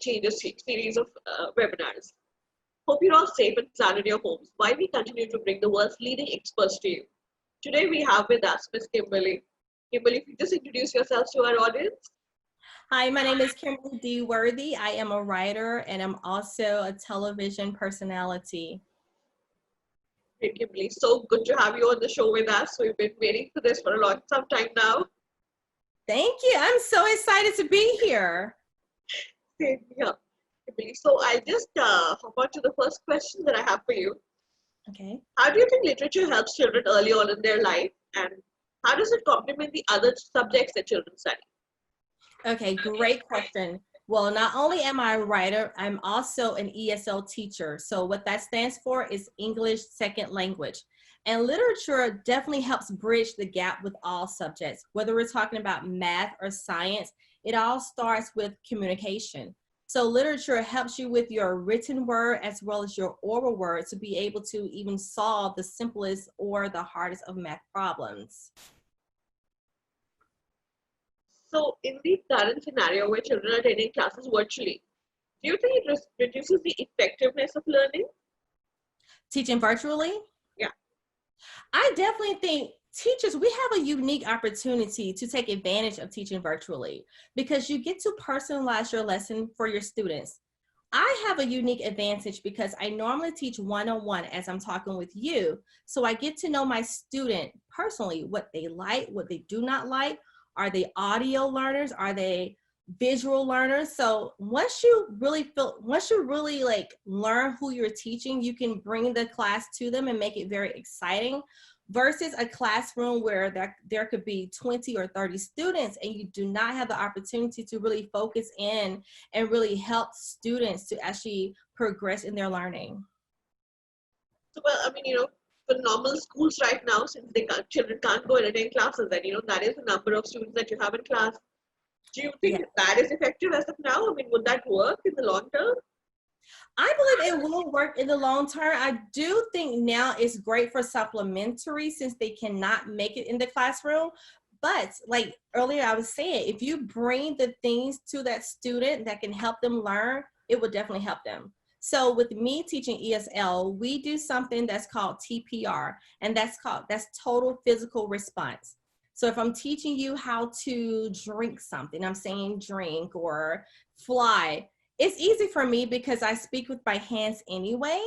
Changes series of webinars. Hope you're all safe and sound in your homes while we continue to bring the world's leading experts to you. Today we have with us Ms. Kimberly. Kimberly, if you just introduce yourselves to our audience. Hi, my name is Kimberly D. Worthy. I am a writer and I'm also a television personality. Great, Kimberly. So good to have you on the show with us. We've been waiting for this for some time now. Thank you. I'm so excited to be here. Same here, Kimberly. So I'll just hop on to the first question that I have for you. Okay. How do you think literature helps children early on in their life, and how does it complement the other subjects that children study? Okay, great question. Well, not only am I a writer, I'm also an ESL teacher. So what that stands for is English Second Language. And literature definitely helps bridge the gap with all subjects. Whether we're talking about math or science, it all starts with communication. So literature helps you with your written word as well as your oral word to be able to even solve the simplest or the hardest of math problems. So in the current scenario where children are attending classes virtually, do you think it reduces the effectiveness of learning? Teaching virtually? Yeah. I definitely think teachers, we have a unique opportunity to take advantage of teaching virtually because you get to personalize your lesson for your students. I have a unique advantage because I normally teach one-on-one as I'm talking with you. So I get to know my student personally, what they like, what they do not like. Are they audio learners? Are they visual learners? So once you really like learn who you're teaching, you can bring the class to them and make it very exciting versus a classroom where there could be 20 or 30 students and you do not have the opportunity to really focus in and really help students to actually progress in their learning. So, well, I mean, for normal schools right now, since children can't go and attend classes, then, that is the number of students that you have in class. Do you think that is effective as of now? I mean, would that work in the long term? I believe it will work in the long term. I do think now it's great for supplementary since they cannot make it in the classroom. But like earlier I was saying, if you bring the things to that student that can help them learn, it will definitely help them. So with me teaching ESL, we do something that's called TPR, and that's total physical response. So if I'm teaching you how to drink something, I'm saying drink or fly, it's easy for me because I speak with my hands anyway.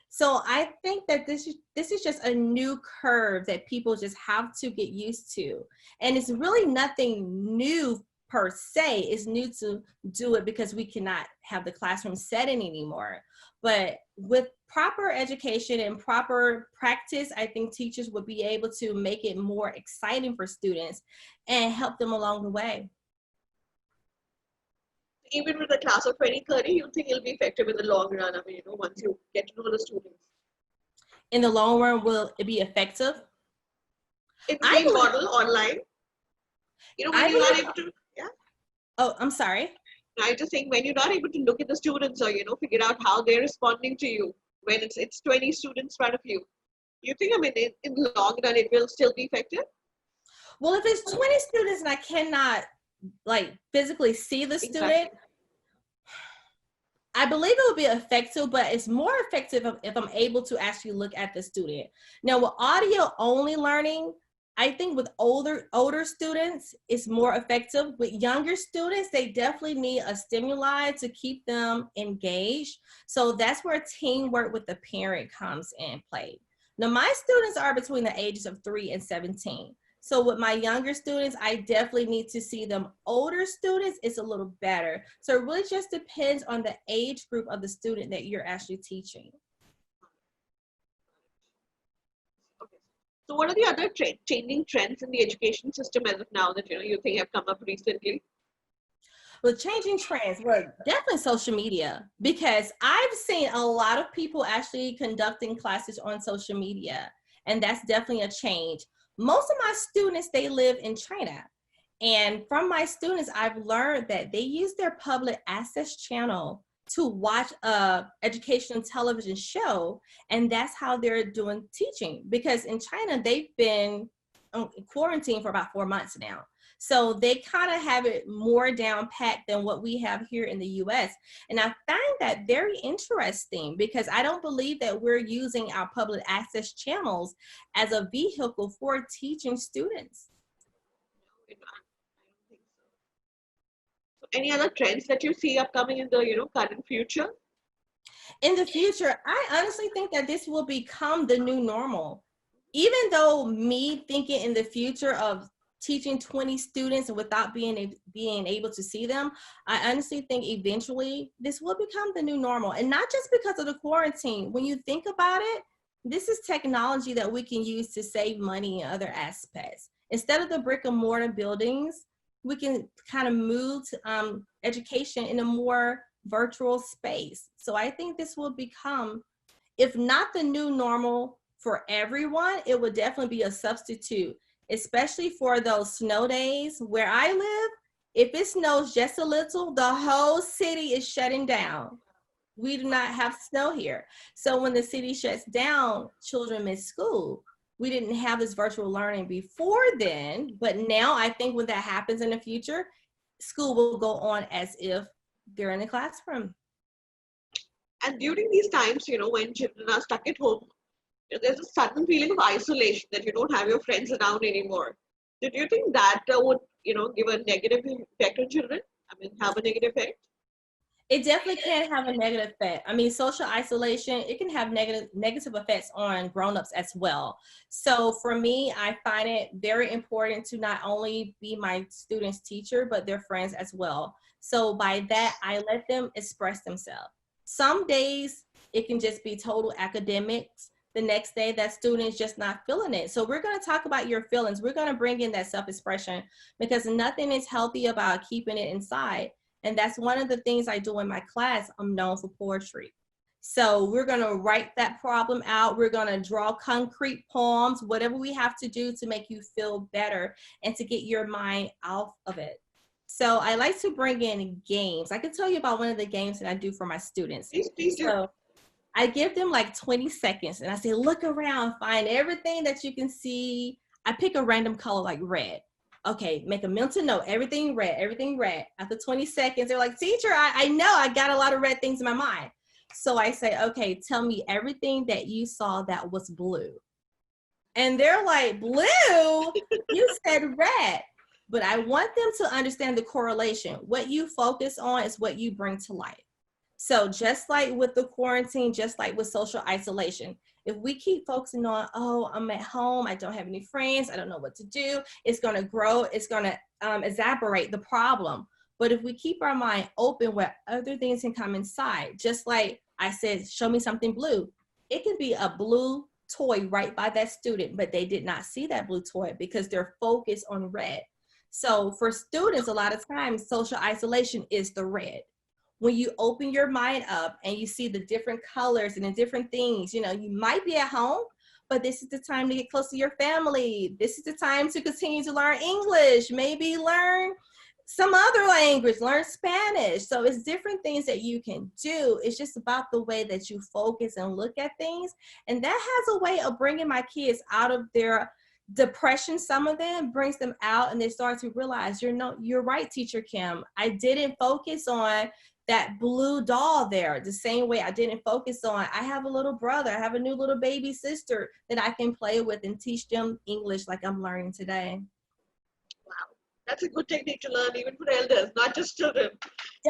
So I think that this is just a new curve that people just have to get used to. And it's really nothing new per se. It's new to do it because we cannot have the classroom setting anymore. But with proper education and proper practice, I think teachers would be able to make it more exciting for students and help them along the way. Even with a class of 20, 30, you think it'll be effective in the long run? I mean, once you get to know the students. In the long run, will it be effective? In the same model online? When you're not able to, yeah? Oh, I'm sorry. I just think when you're not able to look at the students or, figure out how they're responding to you, when it's 20 students in front of you, you think, I mean, in the long run, it will still be effective? Well, if it's 20 students and I cannot like physically see the student, I believe it will be effective, but it's more effective if I'm able to actually look at the student. Now with audio only learning, I think with older students, it's more effective. With younger students, they definitely need a stimuli to keep them engaged. So that's where teamwork with the parent comes in play. Now my students are between the ages of 3 and 17. So with my younger students, I definitely need to see them. Older students, it's a little better. So it really just depends on the age group of the student that you're actually teaching. Okay. So what are the other changing trends in the education system as of now that you think have come up recently? Well, changing trends, well, definitely social media, because I've seen a lot of people actually conducting classes on social media, and that's definitely a change. Most of my students, they live in China. And from my students, I've learned that they use their public access channel to watch a educational television show. And that's how they're doing teaching. Because in China, they've been quarantined for about 4 months now. So they kind of have it more down pat than what we have here in the US. And I find that very interesting because I don't believe that we're using our public access channels as a vehicle for teaching students. I don't think so. So any other trends that you see upcoming in the, current future? In the future, I honestly think that this will become the new normal. Even though me thinking in the future of teaching 20 students and without being able to see them, I honestly think eventually this will become the new normal. And not just because of the quarantine. When you think about it, this is technology that we can use to save money in other aspects. Instead of the brick and mortar buildings, we can kind of move to, education in a more virtual space. So I think this will become, if not the new normal for everyone, it would definitely be a substitute, especially for those snow days where I live. If it snows just a little, the whole city is shutting down. We do not have snow here. So when the city shuts down, children miss school. We didn't have this virtual learning before then, but now I think when that happens in the future, school will go on as if they're in the classroom. And during these times, when children are stuck at home, there's a sudden feeling of isolation that you don't have your friends around anymore. So do you think that would, give a negative effect on children? I mean, have a negative effect? It definitely can have a negative effect. I mean, social isolation, it can have negative effects on grown-ups as well. So for me, I find it very important to not only be my students' teacher, but their friends as well. So by that, I let them express themselves. Some days it can just be total academics. The next day, that student is just not feeling it. So we're going to talk about your feelings. We're going to bring in that self-expression because nothing is healthy about keeping it inside. And that's one of the things I do in my class. I'm known for poetry. So we're going to write that problem out. We're going to draw concrete poems, whatever we have to do to make you feel better and to get your mind off of it. So I like to bring in games. I can tell you about one of the games that I do for my students. Please do. So I give them like 20 seconds and I say, look around, find everything that you can see. I pick a random color like red. Okay, make a mental note, everything red, everything red. After 20 seconds, they're like, teacher, I know I got a lot of red things in my mind. So I say, okay, tell me everything that you saw that was blue. And they're like, blue? You said red. But I want them to understand the correlation. What you focus on is what you bring to life. So just like with the quarantine, just like with social isolation, if we keep focusing on, oh, I'm at home, I don't have any friends, I don't know what to do, it's going to grow, it's going to exacerbate the problem. But if we keep our mind open where other things can come inside, just like I said, show me something blue. It can be a blue toy right by that student, but they did not see that blue toy because they're focused on red. So for students, a lot of times, social isolation is the red. When you open your mind up and you see the different colors and the different things, you might be at home, but this is the time to get close to your family. This is the time to continue to learn English, maybe learn some other language, learn Spanish. So it's different things that you can do. It's just about the way that you focus and look at things. And that has a way of bringing my kids out of their depression. Some of them brings them out and they start to realize, you're right, Teacher Kim. I didn't focus on that blue doll there the same way I didn't focus on, I have a little brother, I have a new little baby sister that I can play with and teach them English like I'm learning today. Wow, that's a good technique to learn even for elders, not just children.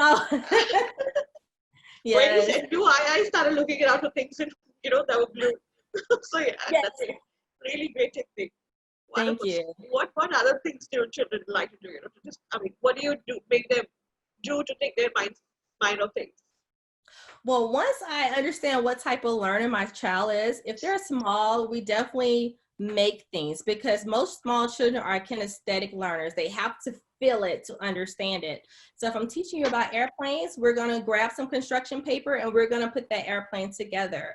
Oh. Yes. When you said blue, I started looking around for things and that were blue. So yeah, yes. That's a really great technique. Thank you. What other things do children like to do? What do you do? Make them do to take their mind off things? Well, once I understand what type of learner my child is, if they're small, we definitely make things because most small children are kinesthetic learners. They have to feel it to understand it. So if I'm teaching you about airplanes, we're going to grab some construction paper and we're going to put that airplane together.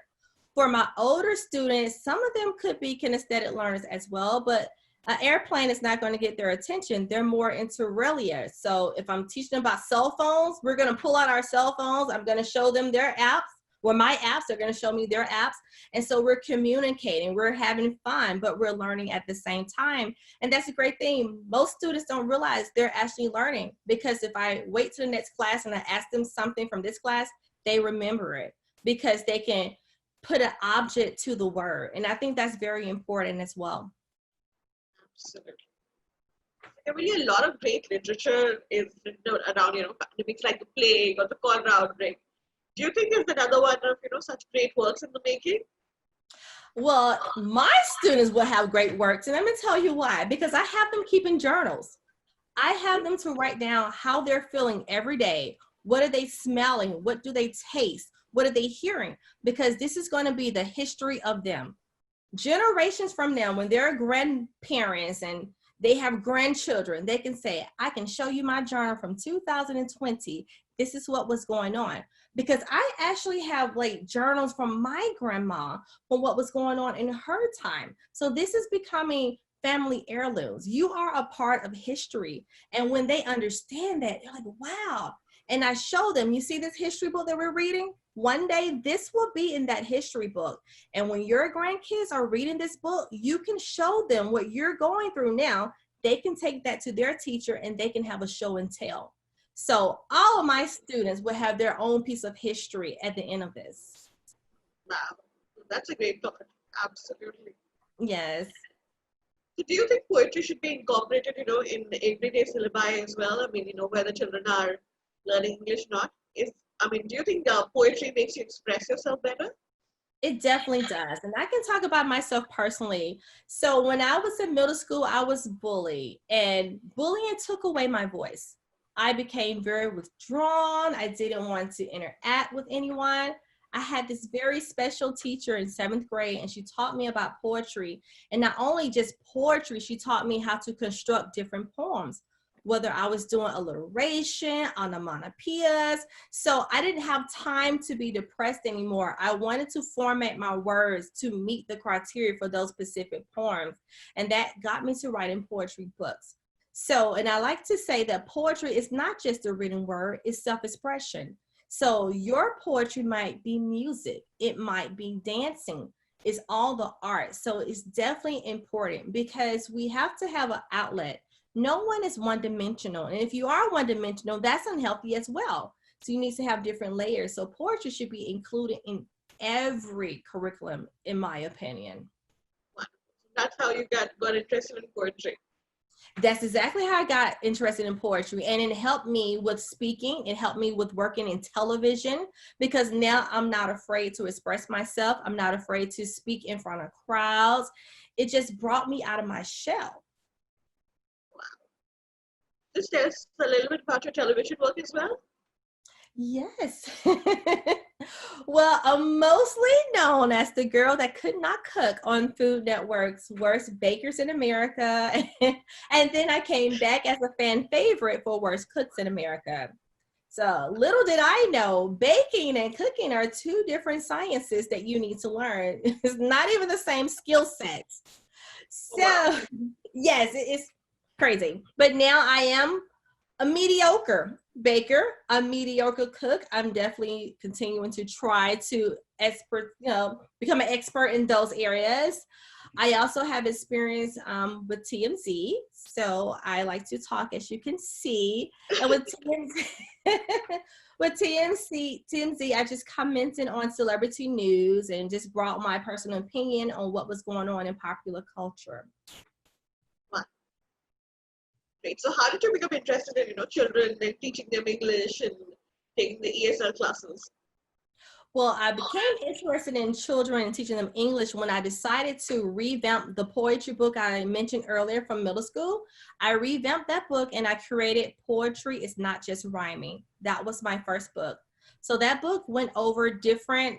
For my older students, some of them could be kinesthetic learners as well, but an airplane is not going to get their attention. They're more into Relia. So if I'm teaching them about cell phones, we're going to pull out our cell phones. I'm going to show them their apps. where my apps are going to show me their apps. And so we're communicating, we're having fun, but we're learning at the same time. And that's a great thing. Most students don't realize they're actually learning, because if I wait to the next class and I ask them something from this class, they remember it because they can put an object to the word. And I think that's very important as well. Absolutely. There really a lot of great literature is written around, pandemics like the plague or the cholera outbreak. Do you think there's another one of, such great works in the making? Well, my students will have great works, and I'm going to tell you why. Because I have them keeping journals. I have them to write down how they're feeling every day. What are they smelling? What do they taste? What are they hearing? Because this is going to be the history of them. Generations from now, when they're grandparents and they have grandchildren, they can say, I can show you my journal from 2020. This is what was going on. Because I actually have like journals from my grandma from what was going on in her time. So this is becoming family heirlooms. You are a part of history. And when they understand that, they're like, wow. And I show them, you see this history book that we're reading? One day this will be in that history book. And when your grandkids are reading this book, you can show them what you're going through now. They can take that to their teacher and they can have a show and tell. So all of my students will have their own piece of history at the end of this. Wow, that's a great thought. Absolutely. Yes. So do you think poetry should be incorporated, in everyday syllabi as well? I mean, whether children are learning English or not? Do you think poetry makes you express yourself better? It definitely does. And I can talk about myself personally. So when I was in middle school, I was bullied, and bullying took away my voice. I became very withdrawn. I didn't want to interact with anyone. I had this very special teacher in 7th grade, and she taught me about poetry. And not only just poetry, she taught me how to construct different poems, whether I was doing alliteration, onomatopoeias. So I didn't have time to be depressed anymore. I wanted to format my words to meet the criteria for those specific poems. And that got me to writing poetry books. So, and I like to say that poetry is not just a written word, it's self-expression. So your poetry might be music, it might be dancing, it's all the art. So it's definitely important because we have to have an outlet. No one is one-dimensional. And if you are one-dimensional, that's unhealthy as well. So you need to have different layers. So poetry should be included in every curriculum, in my opinion. That's how you got interested in poetry. That's exactly how I got interested in poetry. And it helped me with speaking. It helped me with working in television because now I'm not afraid to express myself. I'm not afraid to speak in front of crowds. It just brought me out of my shell. Wow. Just tell us a little bit about your television work as well. Yes. Well, I'm mostly known as the girl that could not cook on Food Network's Worst Bakers in America. And then I came back as a fan favorite for Worst Cooks in America. So little did I know, baking and cooking are two different sciences that you need to learn. It's not even the same skill sets. So yes, it's crazy. But now I am a mediocre baker, a mediocre cook. I'm definitely continuing to try to become an expert in those areas. I also have experience with TMZ, so I like to talk, as you can see. And with TMZ, I just commented on celebrity news and just brought my personal opinion on what was going on in popular culture. Great. So how did you become interested in, children and teaching them English and taking the ESL classes? Well, I became interested in children and teaching them English when I decided to revamp the poetry book I mentioned earlier from middle school. I revamped that book and I created Poetry Is Not Just Rhyming. That was my first book. So that book went over different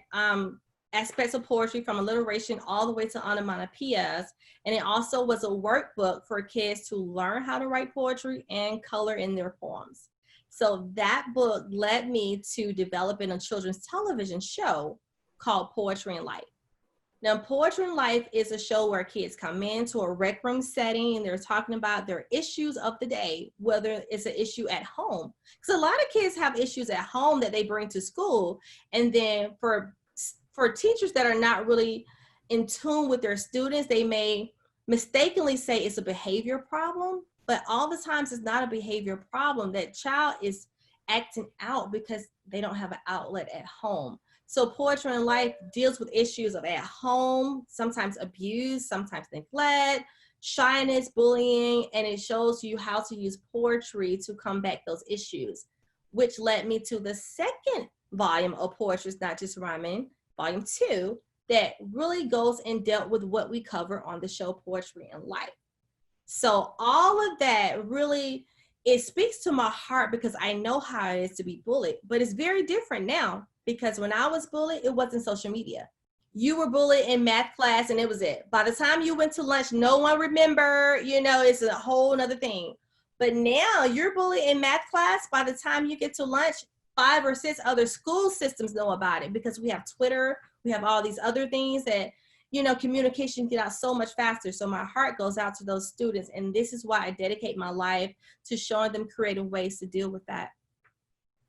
aspects of poetry from alliteration all the way to onomatopoeias. And it also was a workbook for kids to learn how to write poetry and color in their poems. So that book led me to developing a children's television show called Poetry and Light. Now, Poetry in Life is a show where kids come into a rec room setting and they're talking about their issues of the day, whether it's an issue at home. Because a lot of kids have issues at home that they bring to school. And then for teachers that are not really in tune with their students, they may mistakenly say it's a behavior problem, but all the times it's not a behavior problem. That child is acting out because they don't have an outlet at home. So Poetry in Life deals with issues of at home, sometimes abuse, sometimes neglect, shyness, bullying, and it shows you how to use poetry to combat those issues, which led me to the second volume of Poetry is Not Just Rhyming, volume 2, that really goes in depth with what we cover on the show Poetry in Life. So all of that really, it speaks to my heart because I know how it is to be bullied, but it's very different now because when I was bullied, it wasn't social media. You were bullied in math class and it was it. By the time you went to lunch, no one remembered, it's a whole nother thing. But now you're bullied in math class. By the time you get to lunch, 5 or 6 other school systems know about it because we have Twitter, we have all these other things that, communication get out so much faster. So my heart goes out to those students. And this is why I dedicate my life to showing them creative ways to deal with that.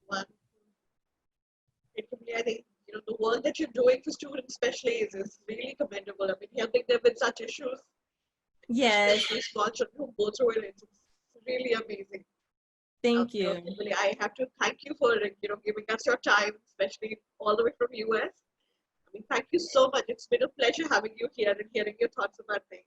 Well, I think, the work that you're doing for students especially is really commendable. I mean, helping them with such issues. Yes. Small children who go through it, it's really amazing. Thank you. Kimberly, I have to thank you for, giving us your time, especially all the way from US. I mean, thank you so much. It's been a pleasure having you here and hearing your thoughts about things.